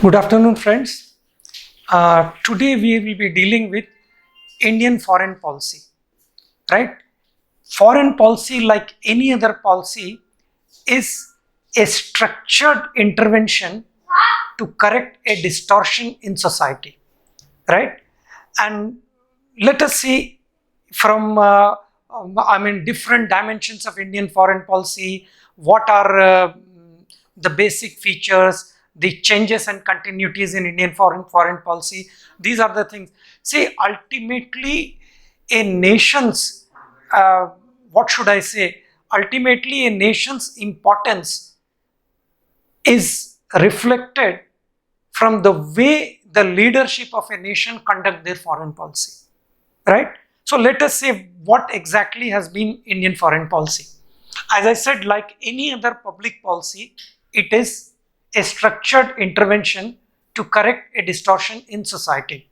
Good afternoon, friends. Today we will be dealing with Indian foreign policy, right? Foreign policy, like any other policy, is a structured intervention to correct a distortion in society, right? And let us see from different dimensions of Indian foreign policy. What are the basic features, the changes and continuities in Indian foreign policy? These are the things. See, ultimately, a nation's what should I say? Ultimately, a nation's importance is reflected from the way the leadership of a nation conduct their foreign policy, right? So let us say what exactly has been Indian foreign policy. As I said, like any other public policy, it is a structured intervention to correct a distortion in society.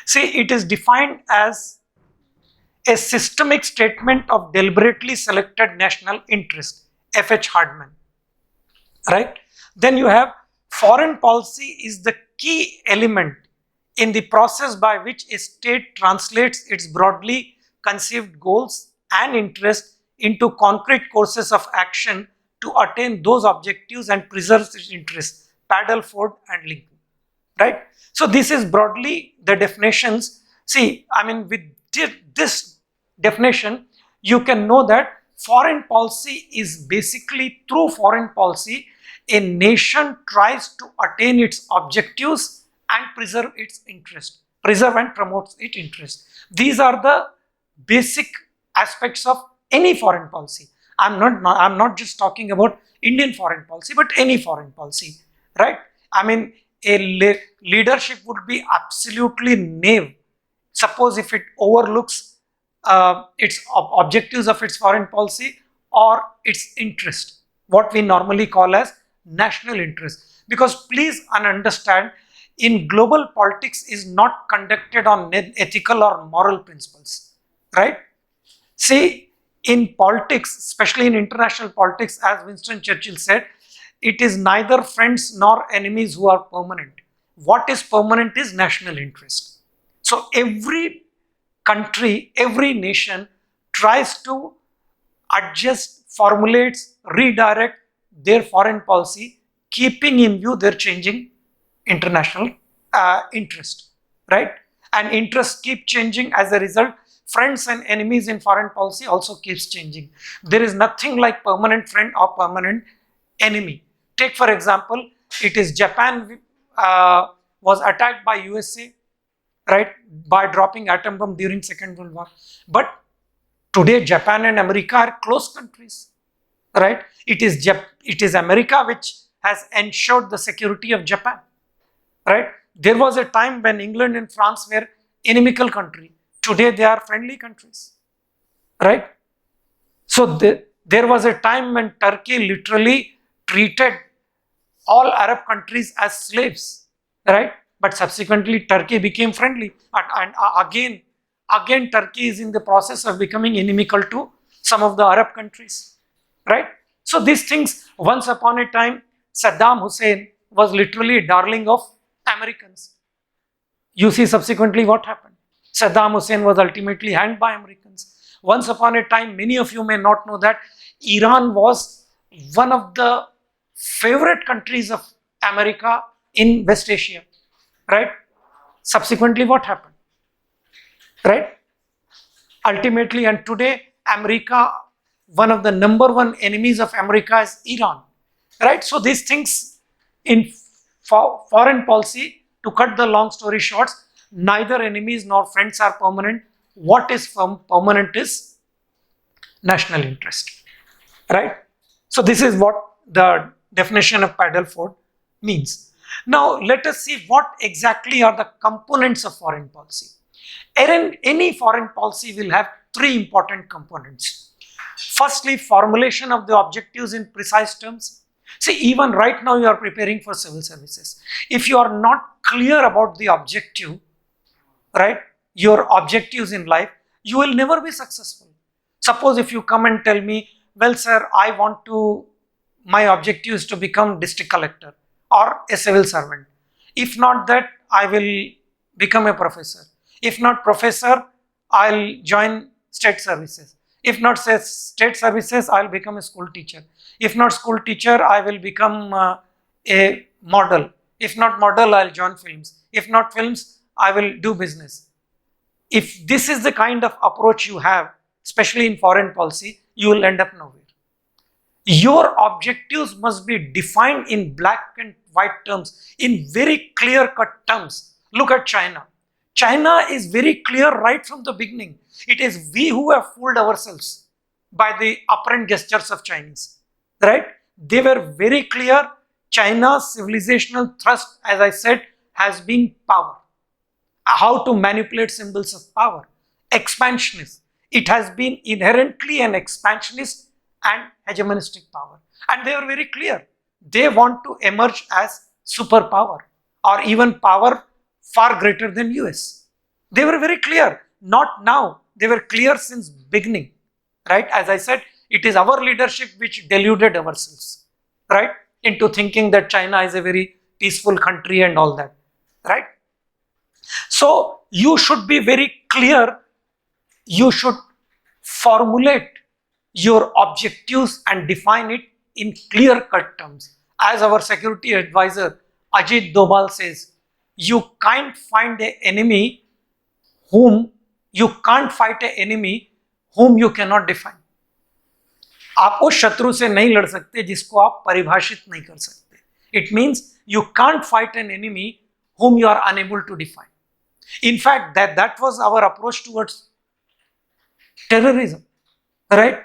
See, it is defined as a systemic statement of deliberately selected national interest, F.H. Hardman, right? Then you have foreign policy is the key element in the process by which a state translates its broadly conceived goals and interests into concrete courses of action to attain those objectives and preserve its interests. Paddleford and Lincoln, right? So this is broadly the definitions. See, with this definition, you can know that foreign policy is basically, through foreign policy, a nation tries to attain its objectives and preserve its interest, preserve and promote its interest. These are the basic aspects of any foreign policy. I'm not just talking about Indian foreign policy, but any foreign policy, right? Leadership would be absolutely naive. Suppose if it overlooks its objectives of its foreign policy or its interest, what we normally call as national interest. Because please understand, in global politics is not conducted on ethical or moral principles, right? See, in politics, especially in international politics, as Winston Churchill said, it is neither friends nor enemies who are permanent. What is permanent is national interest. So every country, every nation tries to adjust, formulates, redirect their foreign policy, keeping in view their changing international interest, right? And interests keep changing. As a result, friends and enemies in foreign policy also keeps changing. There is nothing like permanent friend or permanent enemy. Take for example, it is Japan was attacked by USA, right, by dropping atom bomb during Second World War. But today Japan and America are close countries, right? It is America which has ensured the security of Japan, right? There was a time when England and France were inimical country. Today they are friendly countries, right? So there was a time when Turkey literally treated all Arab countries as slaves, right? But subsequently Turkey became friendly, and again Turkey is in the process of becoming inimical to some of the Arab countries, right? So these things, once upon a time, Saddam Hussein was literally a darling of Americans. You see subsequently what happened. Saddam Hussein was ultimately hanged by Americans. Once upon a time, many of you may not know that Iran was one of the favorite countries of America in West Asia, right? Subsequently what happened, right? Ultimately, and today, America, one of the number one enemies of America is Iran, right? So these things in foreign policy, to cut the long story short, neither enemies nor friends are permanent. What is permanent is national interest, right? So this is what the definition of Paddleford means. Now let us see what exactly are the components of foreign policy. Any foreign policy will have three important components. Firstly, formulation of the objectives in precise terms. See, even right now you are preparing for civil services. If you are not clear about the objective, right, your objectives in life, you will never be successful. Suppose if you come and tell me, well sir, my objective is to become district collector or a civil servant. If not that, I will become a professor. If not professor, I'll join state services. If not state services, I'll become a school teacher. If not school teacher, I will become a model. If not model, I'll join films. If not films, I will do business. If this is the kind of approach you have, especially in foreign policy, you will end up nowhere. Your objectives must be defined in black and white terms, in very clear-cut terms. Look at China. China is very clear right from the beginning. It is we who have fooled ourselves by the apparent gestures of Chinese, right? They were very clear. China's civilizational thrust, as I said, has been power. How to manipulate symbols of power. Expansionist. It has been inherently an expansionist and hegemonistic power. And they are very clear. They want to emerge as superpower or even power far greater than US. They were very clear. Not now. They were clear since beginning. Right? As I said, it is our leadership which deluded ourselves. Right? Into thinking that China is a very peaceful country and all that. Right? So you should be very clear. You should formulate your objectives and define it in clear-cut terms. As our security advisor Ajit Doval says, you can't find an enemy whom you can't fight an enemy whom you cannot define. आप उस शत्रु से नहीं लड़ सकते जिसको आप परिभाषित नहीं कर सकते. It means you can't fight an enemy whom you are unable to define. In fact, that was our approach towards terrorism, right?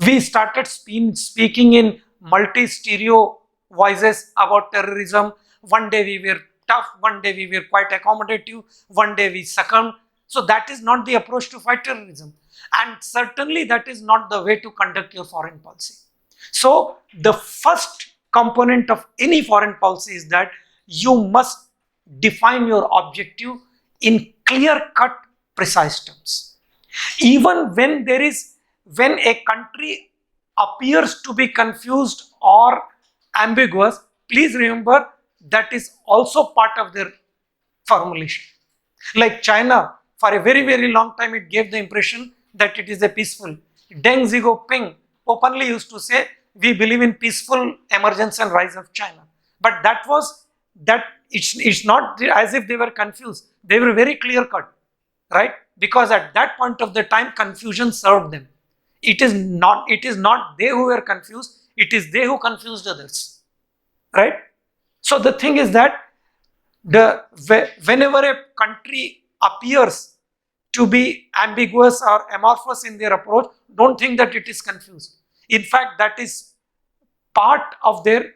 We started speaking in multi-stereo voices about terrorism. One day we were tough, one day we were quite accommodative, one day we succumbed. So that is not the approach to fight terrorism. And certainly that is not the way to conduct your foreign policy. So the first component of any foreign policy is that you must define your objective in clear-cut, precise terms. Even when a country appears to be confused or ambiguous, please remember that is also part of their formulation. Like China, for a very, very long time, it gave the impression that it is a peaceful. Deng Xiaoping openly used to say, we believe in peaceful emergence and rise of China. But it's not as if they were confused. They were very clear cut, right? Because at that point of the time, confusion served them. It is not they who were confused, it is they who confused others, right? So the thing is that whenever a country appears to be ambiguous or amorphous in their approach, don't think that it is confused. In fact, that is part of their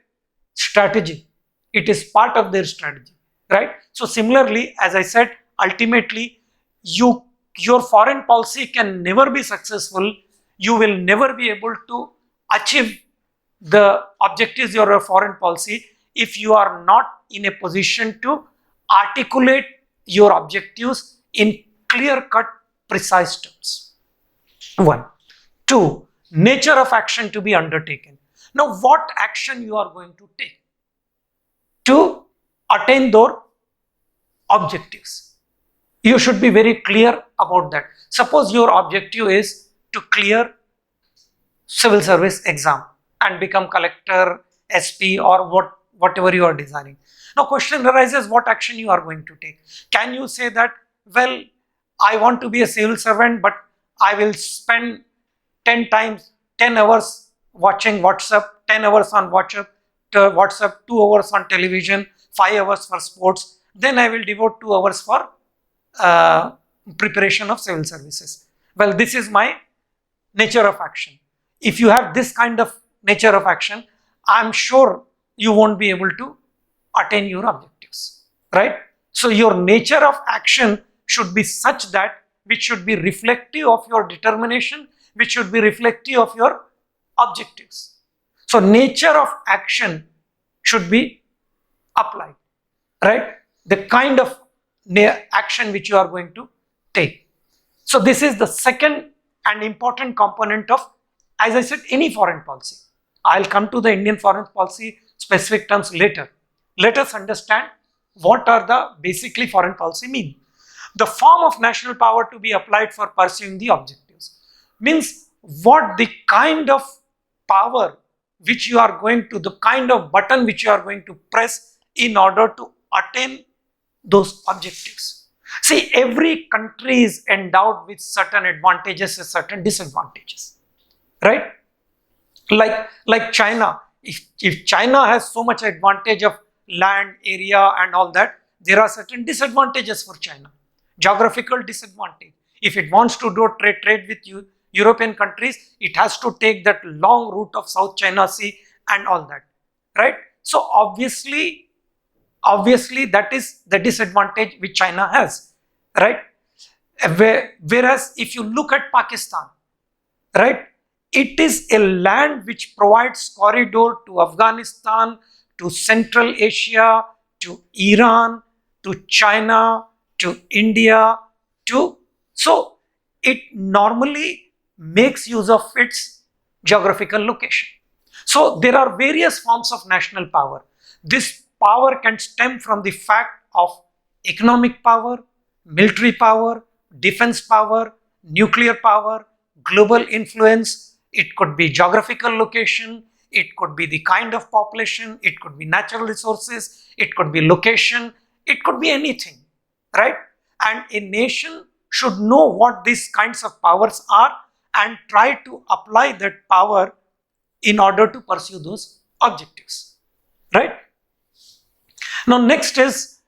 strategy. It is part of their strategy, right? So similarly, as I said, ultimately, your foreign policy can never be successful. You will never be able to achieve the objectives of your foreign policy if you are not in a position to articulate your objectives in clear-cut, precise terms. 1. 2. Nature of action to be undertaken. Now, what action you are going to take to attain those objectives? You should be very clear about that. Suppose your objective is to clear civil service exam and become collector, SP or whatever you are desiring. Now question arises, what action you are going to take? Can you say that, well, I want to be a civil servant, but I will spend 10 hours watching WhatsApp, 10 hours on WhatsApp, 2 hours on television, 5 hours for sports, then I will devote 2 hours for preparation of civil services. Well, this is my nature of action. If you have this kind of nature of action, I'm sure you won't be able to attain your objectives, right? So your nature of action should be such that which should be reflective of your determination, which should be reflective of your objectives. So nature of action should be applied, right? The kind of action which you are going to take. So this is the second and important component of, as I said, any foreign policy. I'll come to the Indian foreign policy specific terms later. Let us understand what are the basically foreign policy mean? The form of national power to be applied for pursuing the objectives. Means what the kind of power which you are going to, the kind of button which you are going to press in order to attain those objectives. See, every country is endowed with certain advantages and certain disadvantages, right? Like China, if China has so much advantage of land area and all that, there are certain disadvantages for China, geographical disadvantage. If it wants to do trade with European countries, it has to take that long route of South China Sea and all that, right? So obviously that is the disadvantage which China has, right? Whereas if you look at Pakistan, right, it is a land which provides corridor to Afghanistan, to Central Asia, to Iran, to China, to India, so it normally makes use of its geographical location. So there are various forms of national power. This power can stem from the fact of economic power, military power, defense power, nuclear power, global influence. It could be geographical location, it could be the kind of population, it could be natural resources, it could be location, it could be anything, right? And a nation should know what these kinds of powers are and try to apply that power in order to pursue those objectives, right? Now next is,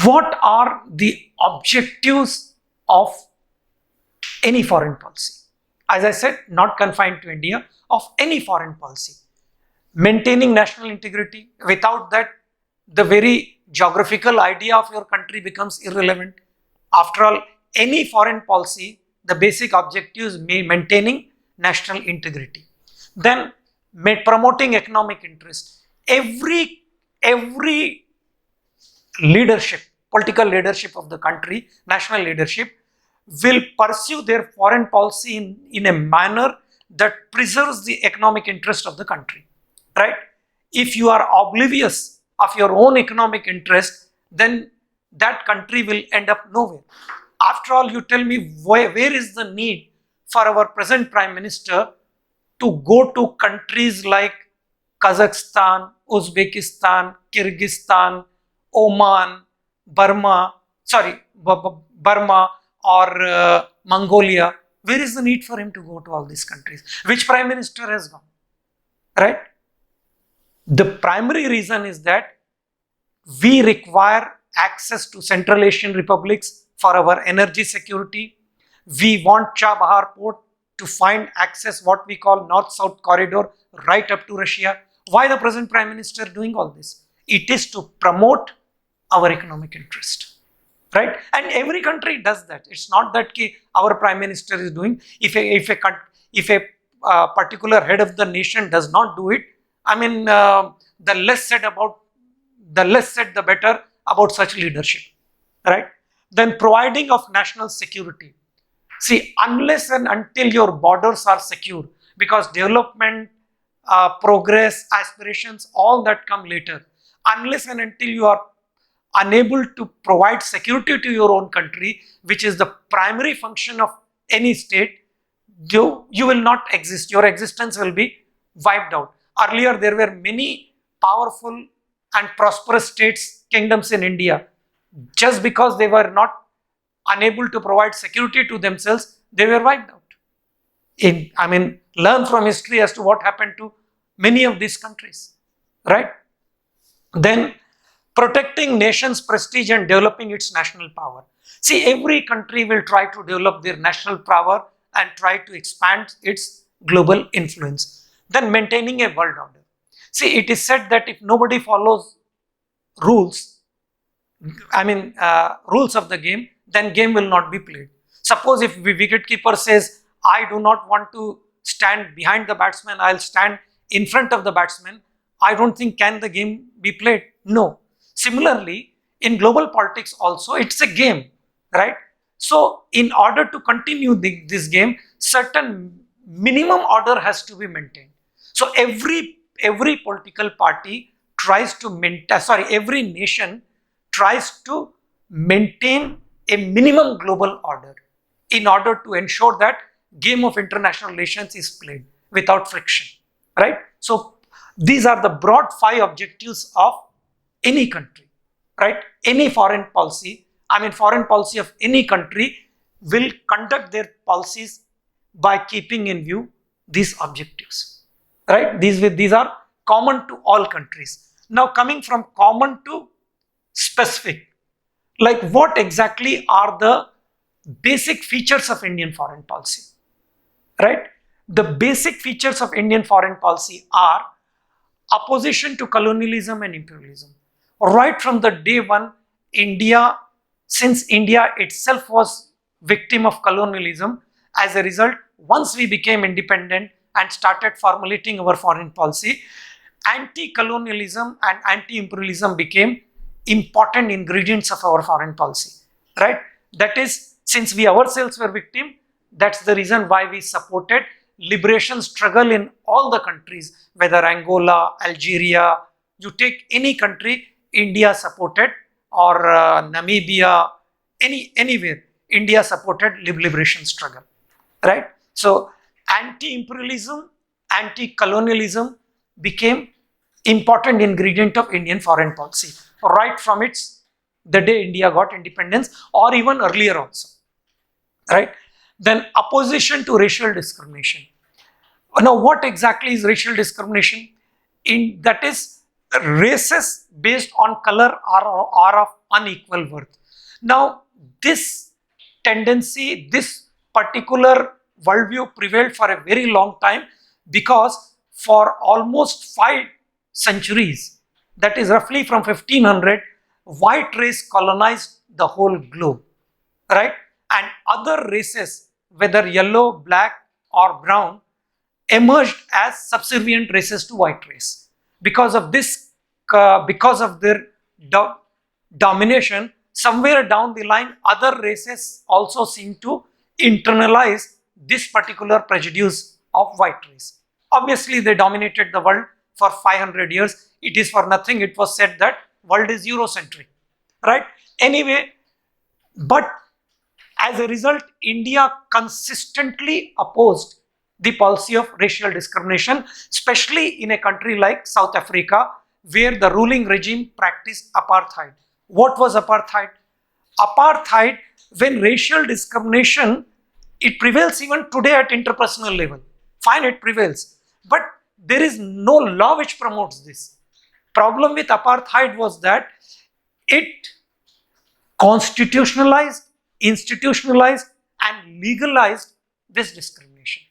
what are the objectives of any foreign policy? As I said, not confined to India, of any foreign policy. Maintaining national integrity. Without that, the very geographical idea of your country becomes irrelevant. After all, any foreign policy, the basic objective is maintaining national integrity. Then promoting economic interest. Every leadership, political leadership of the country, national leadership, will pursue their foreign policy in a manner that preserves the economic interest of the country, right? If you are oblivious of your own economic interest, then that country will end up nowhere. After all, you tell me, where is the need for our present Prime Minister to go to countries like Kazakhstan, Uzbekistan, Kyrgyzstan, Oman, Burma, or Mongolia? Where is the need for him to go to all these countries? Which Prime Minister has gone, right? The primary reason is that we require access to Central Asian republics for our energy security. We want Chabahar port to find access, what we call North-South corridor, right up to Russia. Why the present Prime Minister doing all this? It is to promote our economic interest, right? And every country does that. It's not that our Prime Minister is doing. If a particular head of the nation does not do it, I mean, the less said the better about such leadership, right? Then providing of national security. See, unless and until your borders are secure, because development, progress, aspirations, all that come later. Unless and until you are unable to provide security to your own country, which is the primary function of any state, you will not exist. Your existence will be wiped out. Earlier, there were many powerful and prosperous states, kingdoms in India. Just because they were not unable to provide security to themselves, they were wiped out. Learn from history as to what happened to many of these countries, right? Then protecting nation's prestige and developing its national power. See, every country will try to develop their national power and try to expand its global influence. Then maintaining a world order. See, it is said that if nobody follows rules, rules of the game, then game will not be played. Suppose if the wicketkeeper says, I do not want to stand behind the batsman, I'll stand in front of the batsman, I don't think can the game be played? No. Similarly, in global politics also, it's a game, right? So, in order to continue this game, certain minimum order has to be maintained. So, every political party tries to maintain, every nation tries to maintain a minimum global order in order to ensure that game of international relations is played without friction, right? So these are the broad 5 objectives of any country, right? Any foreign policy, foreign policy of any country will conduct their policies by keeping in view these objectives, right? These are common to all countries. Now coming from common to specific, like what exactly are the basic features of Indian foreign policy, right? The basic features of Indian foreign policy are opposition to colonialism and imperialism. Right from the day one, since India itself was victim of colonialism, as a result, once we became independent and started formulating our foreign policy, anti-colonialism and anti-imperialism became important ingredients of our foreign policy, right? That is, since we ourselves were victim, that's the reason why we supported liberation struggle in all the countries, whether Angola, Algeria, you take any country, India supported, or Namibia, anywhere, India supported liberation struggle, right? So anti-imperialism, anti-colonialism became important ingredient of Indian foreign policy, right from the day India got independence, or even earlier also, right? Then opposition to racial discrimination. Now what exactly is racial discrimination? That is, races based on color are of unequal worth. Now this tendency, this particular worldview prevailed for a very long time, because for almost 5 centuries, that is roughly from 1500, white race colonized the whole globe, right? And other races, whether yellow, black or brown, emerged as subservient races to white race. Because of this, because of their domination, somewhere down the line, other races also seem to internalize this particular prejudice of white race. Obviously, they dominated the world for 500 years. It is for nothing it was said that world is Eurocentric, right? Anyway, but as a result, India consistently opposed the policy of racial discrimination, especially in a country like South Africa, where the ruling regime practiced apartheid. What was apartheid? Apartheid, when racial discrimination, it prevails even today at interpersonal level. Fine, it prevails. But there is no law which promotes this. Problem with apartheid was that it constitutionalized, institutionalized and legalized this discrimination.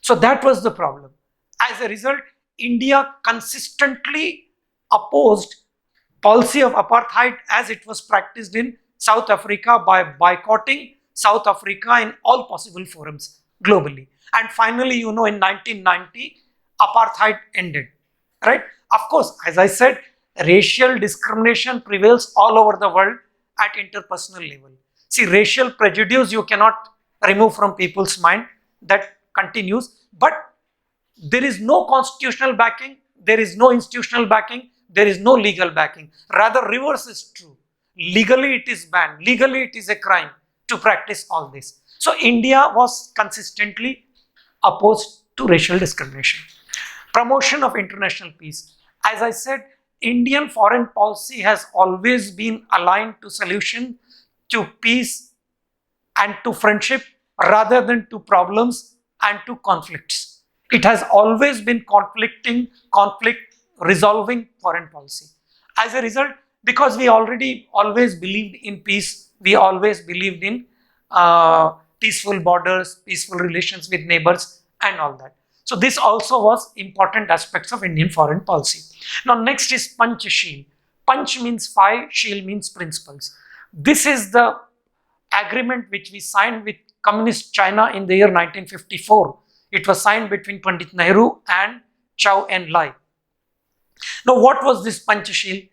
So that was the problem. As a result, India consistently opposed policy of apartheid as it was practiced in South Africa by boycotting South Africa in all possible forums globally. And finally, in 1990, apartheid ended, right? Of course, as I said, racial discrimination prevails all over the world at interpersonal level. See, racial prejudice you cannot remove from people's mind, that continues, but there is no constitutional backing, there is no institutional backing, there is no legal backing. Rather, reverse is true. Legally it is banned, legally it is a crime to practice all this. So India was consistently opposed to racial discrimination. Promotion of international peace. As I said, Indian foreign policy has always been aligned to solution, to peace and to friendship, rather than to problems and to conflicts. It has always been conflict resolving foreign policy. As a result, because we always believed in peace, we always believed in peaceful borders, peaceful relations with neighbors and all that. So this also was important aspects of Indian foreign policy. Now next is Panchashil. Panch means 5, Shil means principles. This is the agreement which we signed with Communist China in the year 1954. It was signed between Pandit Nehru and Zhou Enlai. Now what was this Panchashil?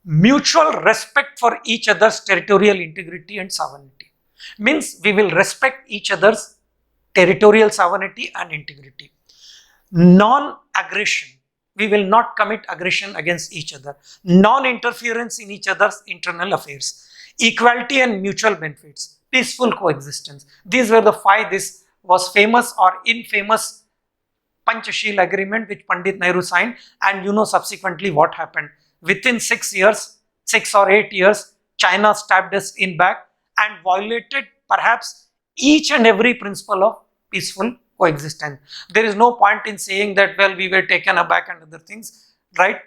Mutual respect for each other's territorial integrity and sovereignty. Means we will respect each other's territorial sovereignty and integrity. Non-aggression, We will not commit aggression against each other. Non-interference in each other's internal affairs. Equality and mutual benefits. Peaceful coexistence. These were the five. This was famous or infamous Panchashil agreement which Pandit Nehru signed, and you know subsequently what happened. Within 6 years, 6 or 8 years, China stabbed us in back and violated perhaps each and every principle of peaceful coexistence. There is no point in saying that, well, we were taken aback and other things, right?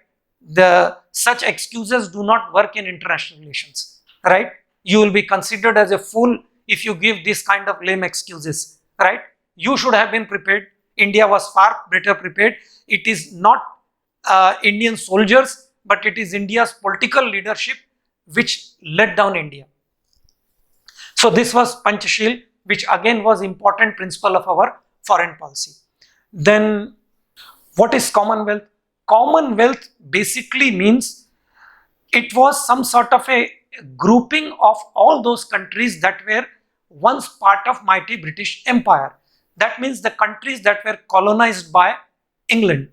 Such excuses do not work in international relations, right? You will be considered as a fool if you give this kind of lame excuses, right? You should have been prepared. India was far better prepared. It is not Indian soldiers, but it is India's political leadership which let down India. So this was Panchashil, which again was important principle of our foreign policy. Then what is Commonwealth? Commonwealth basically means it was some sort of a grouping of all those countries that were once part of mighty British Empire. That means the countries that were colonized by England.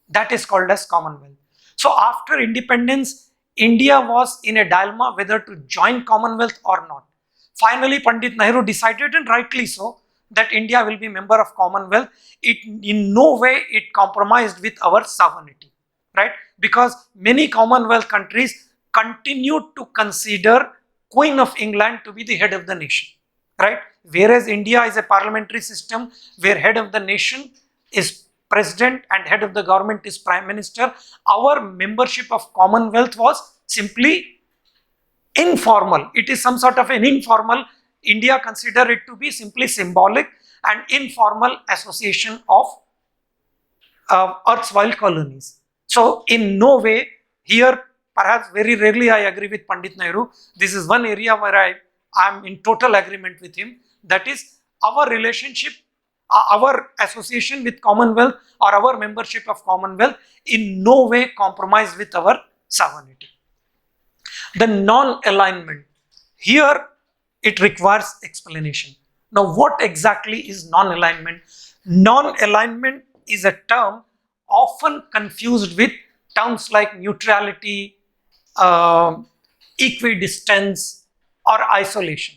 That is called as Commonwealth. So after independence, India was in a dilemma whether to join Commonwealth or not. Finally, Pandit Nehru decided, and rightly so, that India will be member of Commonwealth. It in no way it compromised with our sovereignty, right? Because many Commonwealth countries continued to consider Queen of England to be the head of the nation, right? Whereas India is a parliamentary system where head of the nation is president and head of the government is prime minister. Our membership of Commonwealth was simply informal. It is some sort of an informal. India consider it to be simply symbolic and informal association of erstwhile colonies. So in no way here, perhaps very rarely I agree with Pandit Nehru. This is one area where I am in total agreement with him. That is our relationship, our association with Commonwealth or our membership of Commonwealth in no way compromise with our sovereignty. The non-alignment. Here it requires explanation. Now what exactly is non-alignment? Non-alignment is a term often confused with terms like neutrality, equidistance or isolation,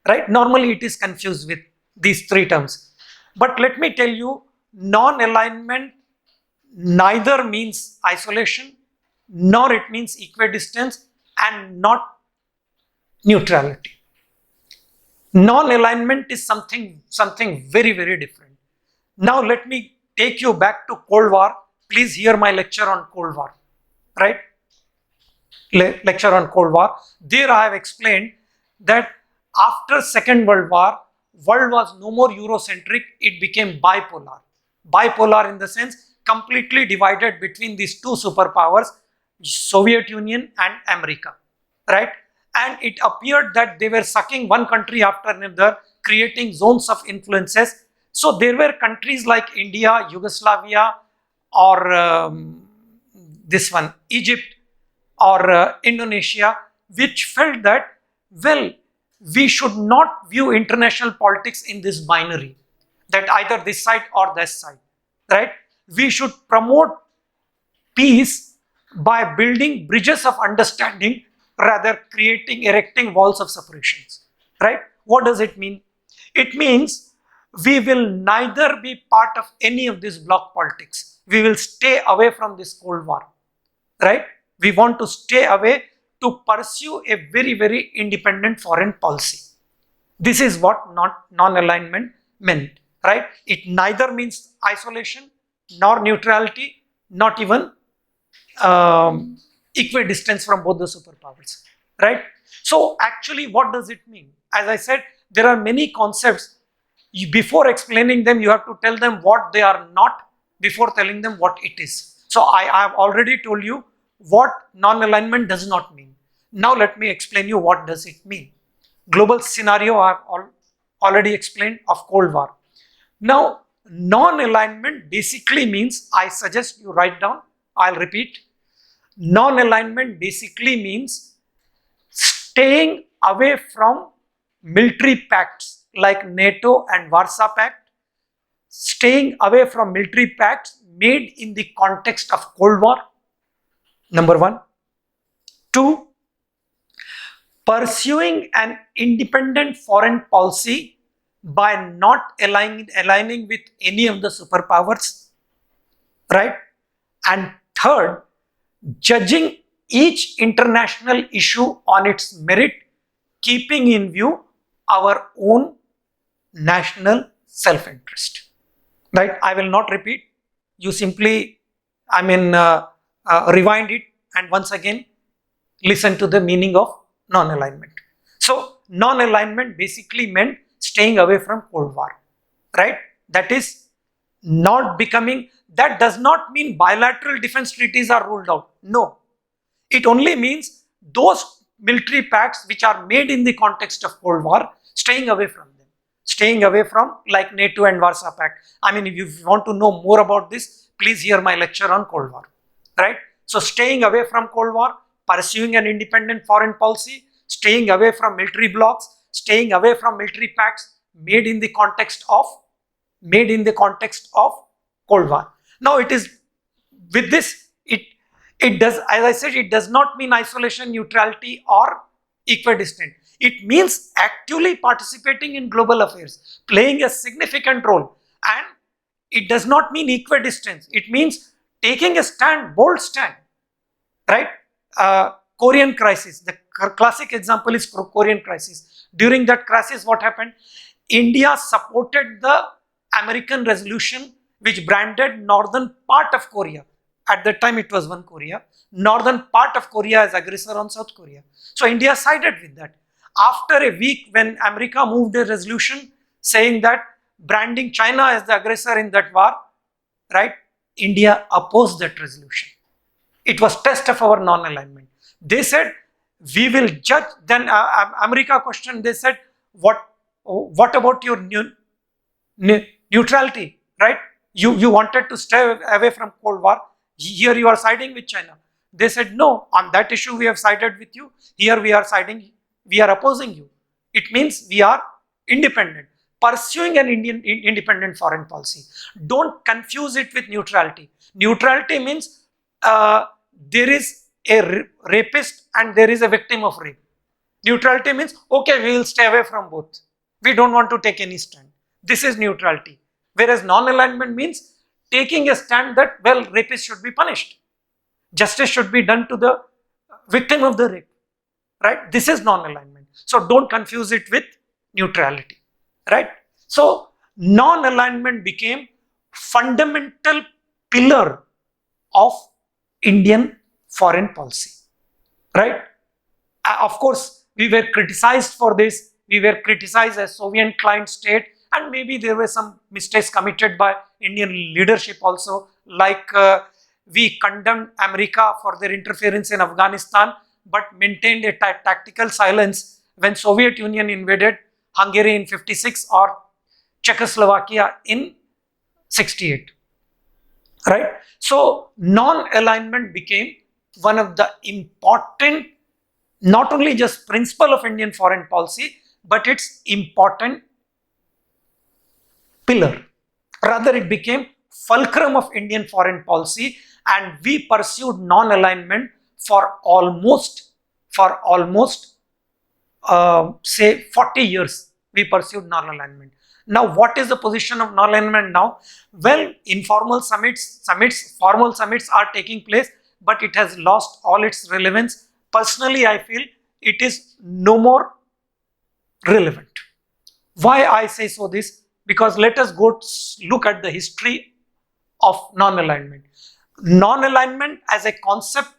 right? Normally it is confused with these three terms. But let me tell you, non-alignment neither means isolation, nor it means equidistance, and not neutrality. Non-alignment is something very, very different. Now let me take you back to Cold War. Please hear my lecture on Cold War, right? Lecture on Cold War. There I have explained that after Second World War, world was no more Eurocentric, it became bipolar. Bipolar in the sense completely divided between these two superpowers, Soviet Union and America, right? And it appeared that they were sucking one country after another, creating zones of influences. So there were countries like India, Yugoslavia, or this one, Egypt, or Indonesia, which felt that, well, we should not view international politics in this binary, that either this side or this side, right? We should promote peace by building bridges of understanding rather erecting walls of separations, right? What does it mean? It means we will neither be part of any of this bloc politics. We will stay away from this Cold War, right? We want to stay away to pursue a very, very independent foreign policy. This is what non-alignment meant, right? It neither means isolation, nor neutrality, not even equidistance from both the superpowers, right? So actually what does it mean? As I said, there are many concepts. Before explaining them, you have to tell them what they are not before telling them what it is. So I have already told you what non-alignment does not mean. Now let me explain you what does it mean. Global scenario I have already explained of Cold War. Now non-alignment basically means, I suggest you write down, I'll repeat. Non-alignment basically means staying away from military pacts like NATO and Warsaw Pact. Staying away from military pacts made in the context of Cold War, number one. Two, pursuing an independent foreign policy by not aligning with any of the superpowers, right? And third, judging each international issue on its merit, keeping in view our own national self-interest, right? I will not repeat. You simply, rewind it and once again listen to the meaning of non-alignment. So non-alignment basically meant staying away from Cold War, right? That is not becoming, that does not mean bilateral defense treaties are ruled out. No, it only means those military pacts which are made in the context of Cold War, staying away from them. Staying away from, like NATO and Warsaw Pact. I mean, if you want to know more about this, please hear my lecture on Cold War, right? So staying away from Cold War, pursuing an independent foreign policy, staying away from military blocs, staying away from military pacts made in the context of Cold War. Now it is, with this, it does, as I said, it does not mean isolation, neutrality or equidistant. It means actively participating in global affairs, playing a significant role. And it does not mean equidistance. It means taking a stand, bold stand, right? Korean crisis, the classic example is Korean crisis. During that crisis, what happened? India supported the American resolution which branded northern part of Korea. At that time it was one Korea. Northern part of Korea as aggressor on South Korea. So India sided with that. After a week, when America moved a resolution saying that branding China as the aggressor in that war, right? India opposed that resolution. It was test of our non-alignment. They said, we will judge. Then America questioned, they said, what about your neutrality, right? You wanted to stay away from Cold War. Here you are siding with China. They said, no, on that issue we have sided with you. Here we are opposing you. It means we are independent, pursuing an independent foreign policy. Don't confuse it with neutrality. Neutrality means there is a rapist and there is a victim of rape. Neutrality means, okay, we will stay away from both. We don't want to take any stand. This is neutrality. Whereas non-alignment means taking a stand that, well, rapists should be punished. Justice should be done to the victim of the rape, right? This is non-alignment. So don't confuse it with neutrality, right? So non-alignment became fundamental pillar of Indian foreign policy, right? Of course, we were criticized for this. We were criticized as Soviet client state, and maybe there were some mistakes committed by Indian leadership also, like we condemned America for their interference in Afghanistan, but maintained a tactical silence when Soviet Union invaded Hungary in 56 or Czechoslovakia in 68, right? So non-alignment became one of the important, not only just principle of Indian foreign policy, but its important pillar. Rather, it became fulcrum of Indian foreign policy, and we pursued non-alignment for almost say 40 years. We pursued non-alignment. Now, what is the position of non-alignment now? Well, informal summits, formal summits are taking place, but it has lost all its relevance. Personally, I feel it is no more relevant. Why I say so this? Because let us go look at the history of non-alignment. Non-alignment as a concept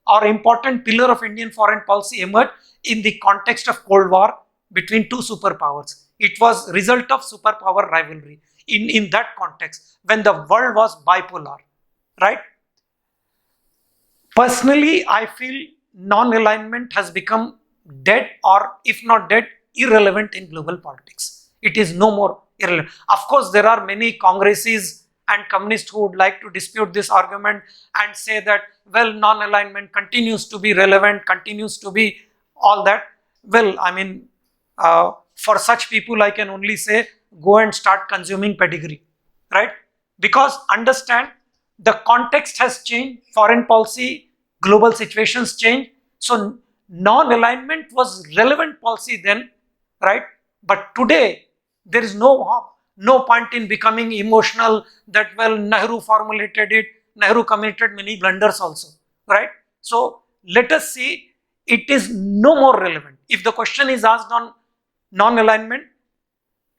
or important pillar of Indian foreign policy emerged in the context of Cold War between two superpowers. It was result of superpower rivalry in that context when the world was bipolar, right? Personally, I feel non-alignment has become dead, or if not dead, irrelevant in global politics. It is no more irrelevant. Of course, there are many congresses and communists who would like to dispute this argument and say that, well, non-alignment continues to be relevant, continues to be all that. Well, I mean, for such people, I can only say, go and start consuming pedigree, right? Because understand, the context has changed, foreign policy, global situations change. So non-alignment was relevant policy then, right? But today there is no point in becoming emotional that, well, Nehru formulated it, Nehru committed many blunders also, right? So let us see, it is no more relevant. If the question is asked on non-alignment,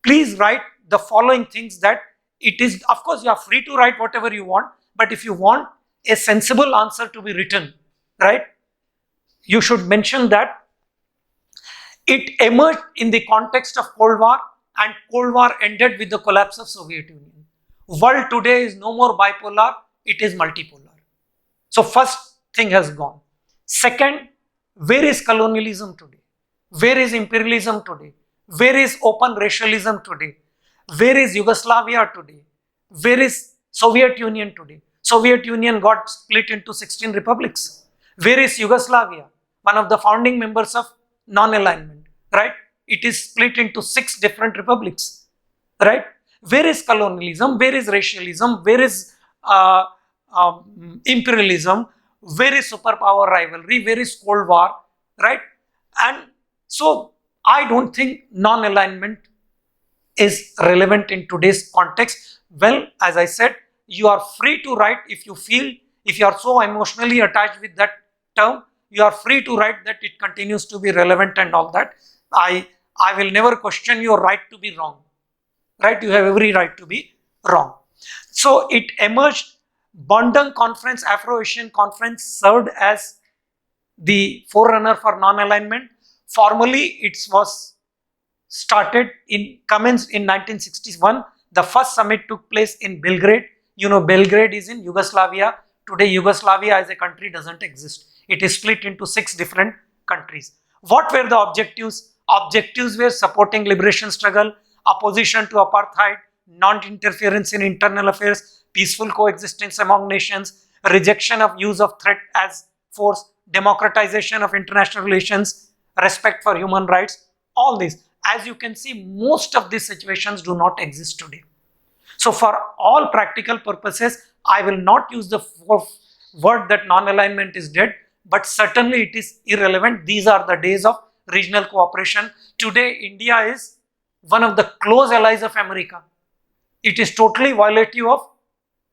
please write the following things: that it is, of course, you are free to write whatever you want, but if you want a sensible answer to be written, right, you should mention that it emerged in the context of Cold War, and Cold War ended with the collapse of Soviet Union. World today is no more bipolar, it is multipolar. So first thing has gone. Second, where is colonialism today? Where is imperialism today? Where is open racialism today? Where is Yugoslavia today? Where is Soviet Union today? Soviet Union got split into 16 republics. Where is Yugoslavia? One of the founding members of non-alignment, right? It is split into 6 different republics, right? Where is colonialism? Where is racialism? Where is imperialism? Where is superpower rivalry? Where is Cold War, right? And so I don't think non-alignment is relevant in today's context. Well, as I said, you are free to write if you feel, if you are so emotionally attached with that term, you are free to write that it continues to be relevant and all that. I will never question your right to be wrong, right? You have every right to be wrong. So it emerged. Bandung Conference, Afro-Asian Conference, served as the forerunner for non-alignment. Formally, it was commenced in 1961. The first summit took place in Belgrade. You know, Belgrade is in Yugoslavia. Today, Yugoslavia as a country doesn't exist. It is split into 6 different countries. What were the objectives? Objectives were supporting liberation struggle, opposition to apartheid, non-interference in internal affairs, peaceful coexistence among nations, rejection of use of threat as force, democratization of international relations, respect for human rights, all these. As you can see, most of these situations do not exist today. So for all practical purposes, I will not use the word that non-alignment is dead, but certainly it is irrelevant. These are the days of regional cooperation. Today, India is one of the close allies of America. It is totally violative of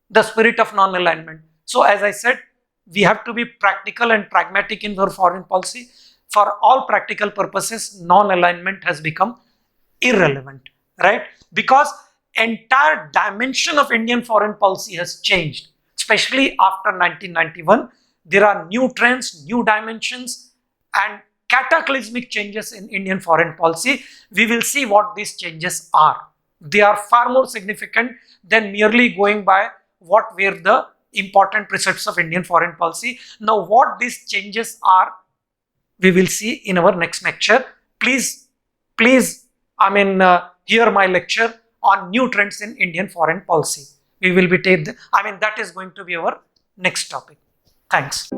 the spirit of non-alignment. So as I said, we have to be practical and pragmatic in our foreign policy. For all practical purposes, non-alignment has become irrelevant, right? Because entire dimension of Indian foreign policy has changed, especially after 1991. There are new trends, new dimensions, and cataclysmic changes in Indian foreign policy. We will see what these changes are. They are far more significant than merely going by what were the important precepts of Indian foreign policy. Now, what these changes are, we will see in our next lecture. Please, hear my lecture on new trends in Indian foreign policy. We will be that is going to be our next topic. Thanks.